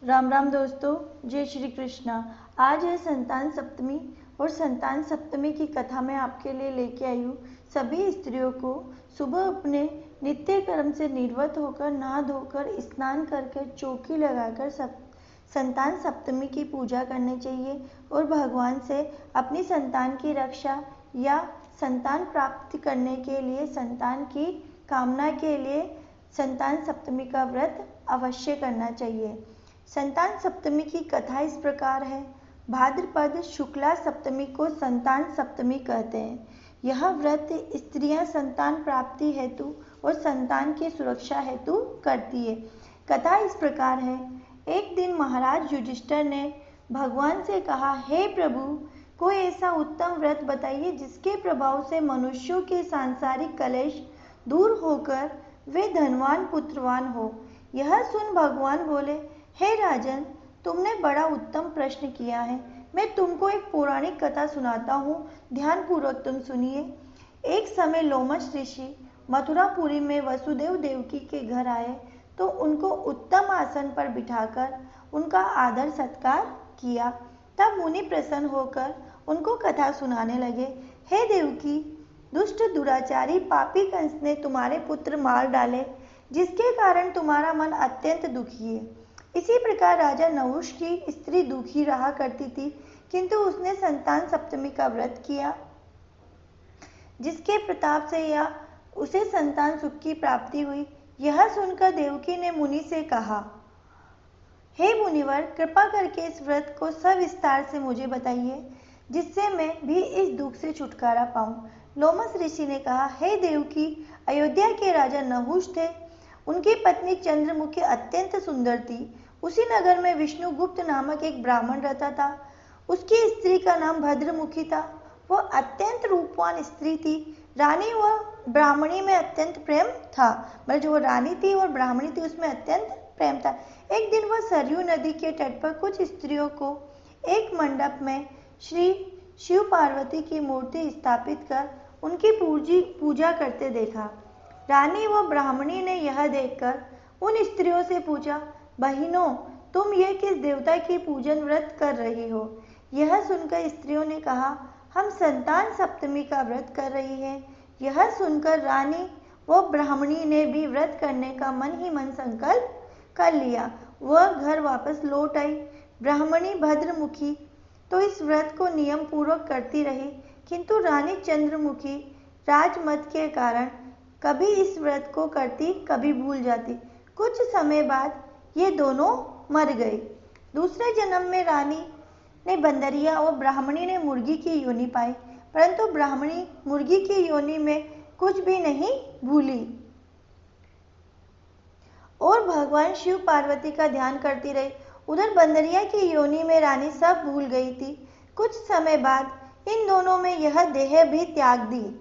राम राम दोस्तों, जय श्री कृष्णा। आज है संतान सप्तमी और संतान सप्तमी की कथा मैं आपके लिए लेके आई हूँ। सभी स्त्रियों को सुबह अपने नित्य कर्म से निवृत्त होकर नहा धोकर स्नान करके चौकी लगाकर संतान सप्तमी की पूजा करनी चाहिए और भगवान से अपनी संतान की रक्षा या संतान प्राप्ति करने के लिए, संतान की कामना के लिए संतान सप्तमी का व्रत अवश्य करना चाहिए। संतान सप्तमी की कथा इस प्रकार है। भाद्रपद शुक्ला सप्तमी को संतान सप्तमी कहते हैं। यह व्रत स्त्रियां संतान प्राप्ति हेतु और संतान की सुरक्षा हेतु करती है। कथा इस प्रकार है। एक दिन महाराज युधिष्ठिर ने भगवान से कहा, हे प्रभु, कोई ऐसा उत्तम व्रत बताइए जिसके प्रभाव से मनुष्यों के सांसारिक कलेश दूर होकर वे धनवान पुत्रवान हो। यह सुन भगवान बोले, हे राजन, तुमने बड़ा उत्तम प्रश्न किया है। मैं तुमको एक पौराणिक कथा सुनाता हूँ, ध्यानपूर्वक तुम सुनिए। एक समय लोमश ऋषि मथुरापुरी में वसुदेव देवकी के घर आए तो उनको उत्तम आसन पर बिठाकर उनका आदर सत्कार किया। तब मुनि प्रसन्न होकर उनको कथा सुनाने लगे। हे देवकी, दुष्ट दुराचारी पापी कंस ने तुम्हारे पुत्र मार डाले, जिसके कारण तुम्हारा मन अत्यंत दुखी है। इसी प्रकार राजा नहुष की स्त्री दुखी रहा करती थी, किंतु उसने संतान सप्तमी का व्रत किया, जिसके प्रताप से या उसे संतान सुख की प्राप्ति हुई। यह सुनकर देवकी ने मुनि से कहा, हे मुनिवर, कृपा करके इस व्रत को सविस्तार से मुझे बताइए, जिससे मैं भी इस दुख से छुटकारा पाऊं। लोमस ऋषि ने कहा, हे देवकी, अयोध्या के राजा नहुष थे। उनकी पत्नी चंद्रमुखी अत्यंत सुंदर थी। उसी नगर में विष्णुगुप्त नामक एक ब्राह्मण रहता था। उसकी स्त्री का नाम भद्रमुखी था। वह अत्यंत रूपवान स्त्री थी। रानी व ब्राह्मणी में अत्यंत प्रेम था। मतलब जो रानी थी और ब्राह्मणी थी, उसमें अत्यंत प्रेम था। एक दिन वह सरयू नदी के तट पर कुछ स्त्रियों को एक मंडप में श्री शिव पार्वती की मूर्ति स्थापित कर उनकी पूजा करते देखा। रानी व ब्राह्मणी ने यह देखकर उन स्त्रियों से पूछा, बहिनों, तुम ये किस देवता की पूजन व्रत कर रही हो? यह सुनकर स्त्रियों ने कहा, हम संतान सप्तमी का व्रत कर रही हैं। यह सुनकर रानी व ब्राह्मणी ने भी व्रत करने का मन ही मन संकल्प कर लिया। वह घर वापस लौट आई। ब्राह्मणी भद्रमुखी तो इस व्रत को नियम पूर्वक करती रही, किंतु रानी चंद्रमुखी राजमत के कारण कभी इस व्रत को करती, कभी भूल जाती। कुछ समय बाद ये दोनों मर गए। दूसरे जन्म में रानी ने बंदरिया और ब्राह्मणी ने मुर्गी की योनि पाई, परंतु ब्राह्मणी मुर्गी की योनि में कुछ भी नहीं भूली और भगवान शिव पार्वती का ध्यान करती रही। उधर बंदरिया की योनि में रानी सब भूल गई थी। कुछ समय बाद इन दोनों में यह देह भी त्याग दी।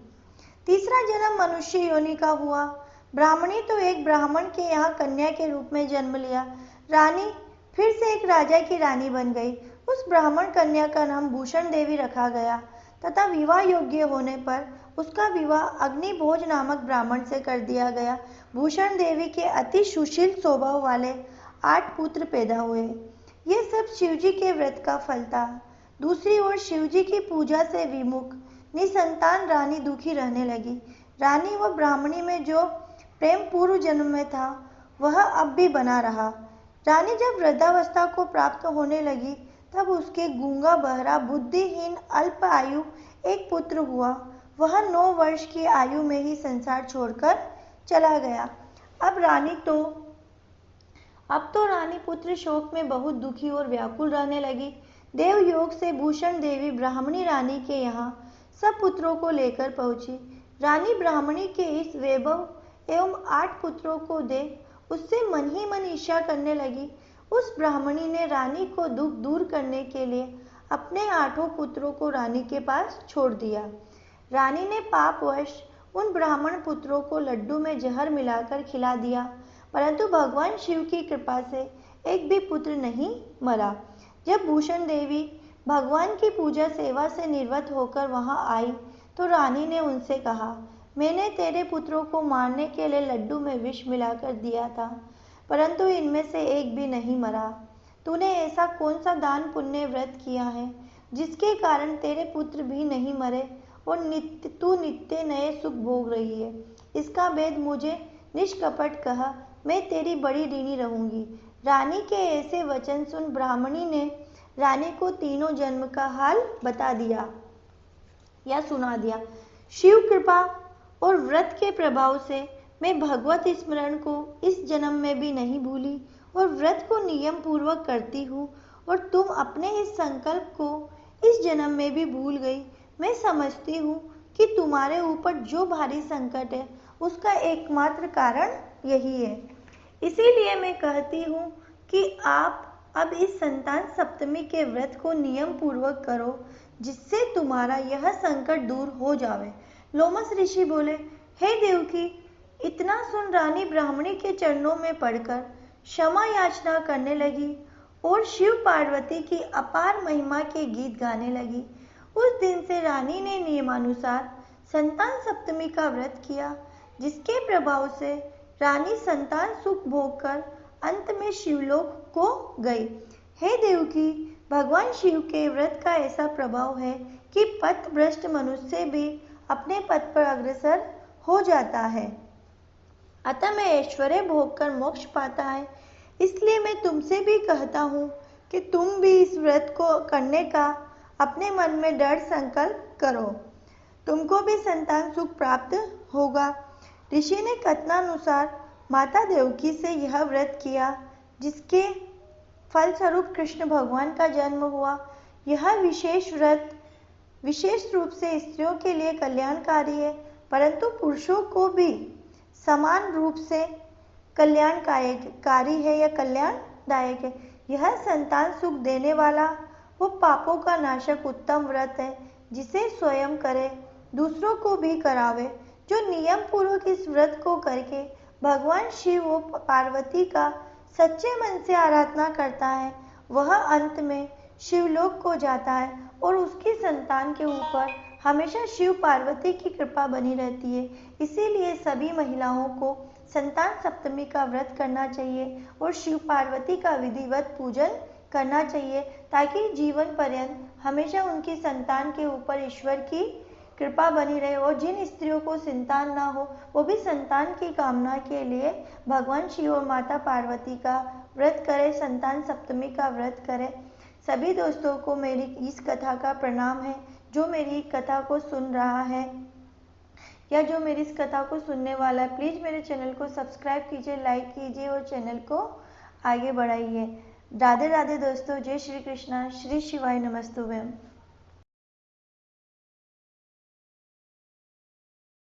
तीसरा जन्म मनुष्य योनि का हुआ। ब्राह्मणी तो एक ब्राह्मण के यहाँ कन्या के रूप में जन्म लिया। रानी फिर से एक राजा की रानी बन गई। उस ब्राह्मण कन्या का नाम भूषण देवी रखा गया तथा विवाह योग्य होने पर उसका विवाह अग्निभोज नामक ब्राह्मण से कर दिया गया। भूषण देवी के अति सुशील स्वभाव वाले 8 पुत्र पैदा हुए। ये सब शिवजी के व्रत का फल था। दूसरी ओर शिवजी की पूजा से विमुख निसंतान रानी दुखी रहने लगी। रानी व ब्राह्मणी में जो प्रेम पूर्व जन्म में था, वह अब भी बना रहा। रानी जब वृद्धावस्था को प्राप्त होने लगी, तब उसके गूंगा बहरा बुद्धिहीन अल्प आयु एक पुत्र हुआ। वह 9 वर्ष की आयु में ही संसार छोड़कर चला गया। अब तो रानी पुत्र शोक में बहुत दुखी और व्याकुल रहने लगी। देव योग से भूषण देवी ब्राह्मणी रानी के यहाँ सब पुत्रों को लेकर पहुंची। रानी ब्राह्मणी के इस वैभव एवं 8 पुत्रों को देख उससे मन ही मन ईर्ष्या करने लगी। उस ब्राह्मणी ने रानी को दुख दूर करने के लिए अपने 8 पुत्रों को रानी के पास छोड़ दिया। रानी ने पापवश उन ब्राह्मण पुत्रों को लड्डू में जहर मिलाकर खिला दिया, परंतु भगवान शिव की कृपा से एक भी पुत्र नहीं मरा। जब भूषण देवी भगवान की पूजा सेवा से निवृत्त होकर वहां आई, तो रानी ने उनसे कहा, मैंने तेरे पुत्रों को मारने के लिए लड्डू में विष मिलाकर दिया था, परंतु इनमें से एक भी नहीं मरा। तूने ऐसा कौन सा दान पुण्य व्रत किया है जिसके कारण तेरे पुत्र भी नहीं मरे और तू नित्य नए सुख भोग रही है? इसका भेद मुझे निष्कपट कहा, मैं तेरी बड़ी ऋणी रहूंगी। रानी के ऐसे वचन सुन ब्राह्मणी ने रानी को तीनों जन्म का हाल बता दिया या सुना दिया। शिव कृपा और व्रत के प्रभाव से मैं भगवत स्मरण को इस जन्म में भी नहीं भूली और व्रत को नियम पूर्वक करती हूँ, और तुम अपने इस संकल्प को इस जन्म में भी भूल गई। मैं समझती हूँ कि तुम्हारे ऊपर जो भारी संकट है उसका एकमात्र कारण यही है। इसीलिए मैं कहती हूँ कि आप अब इस संतान सप्तमी के व्रत को नियम पूर्वक करो, जिससे तुम्हारा यह संकट दूर हो जावे। लोमस ऋषि बोले, हे देवकी, इतना सुन रानी ब्राह्मणी के चरणों में पड़कर क्षमा याचना करने लगी और शिव पार्वती की अपार महिमा के गीत गाने लगी। उस दिन से रानी ने नियमानुसार संतान सप्तमी का व्रत किया, जिसके प्रभाव से रानी संतान सुख भोग कर अंत में शिवलोक को गई। हे देवकी, भगवान शिव के व्रत का ऐसा प्रभाव है कि पथभ्रष्ट मनुष्य भी अपने पथ पर अग्रसर हो जाता है, अतः मैं ऐश्वर्य भोग कर मोक्ष पाता है। इसलिए मैं तुमसे भी कहता हूँ कि तुम भी इस व्रत को करने का अपने मन में दृढ़ संकल्प करो, तुमको भी संतान सुख प्राप्त होगा। ऋषि ने कथनानुसार माता देवकी से यह व्रत किया, जिसके फलस्वरूप कृष्ण भगवान का जन्म हुआ। यह विशेष व्रत विशेष रूप से स्त्रियों के लिए कल्याणकारी है, परंतु पुरुषों को भी समान रूप से कल्याणकारी है या कल्याणदायक है। यह संतान सुख देने वाला वो पापों का नाशक उत्तम व्रत है, जिसे स्वयं करे, दूसरों को भी करावे। जो नियम पूर्वक इस व्रत को करके भगवान शिव व पार्वती का सच्चे मन से आराधना करता है, वह अंत में शिवलोक को जाता है और उसकी संतान के ऊपर हमेशा शिव पार्वती की कृपा बनी रहती है। इसीलिए सभी महिलाओं को संतान सप्तमी का व्रत करना चाहिए और शिव पार्वती का विधिवत पूजन करना चाहिए, ताकि जीवन पर्यंत हमेशा उनकी संतान के ऊपर ईश्वर की कृपा बनी रहे। और जिन स्त्रियों को संतान ना हो, वो भी संतान की कामना के लिए भगवान शिव और माता पार्वती का व्रत करें, संतान सप्तमी का व्रत करें। सभी दोस्तों को मेरी इस कथा का प्रणाम है, जो मेरी कथा को सुन रहा है या जो मेरी इस कथा को सुनने वाला है। प्लीज़ मेरे चैनल को सब्सक्राइब कीजिए, लाइक कीजिए और चैनल को आगे बढ़ाइए। राधे राधे दोस्तों, जय श्री कृष्णा, श्री शिवाय नमस्तुभ्यम।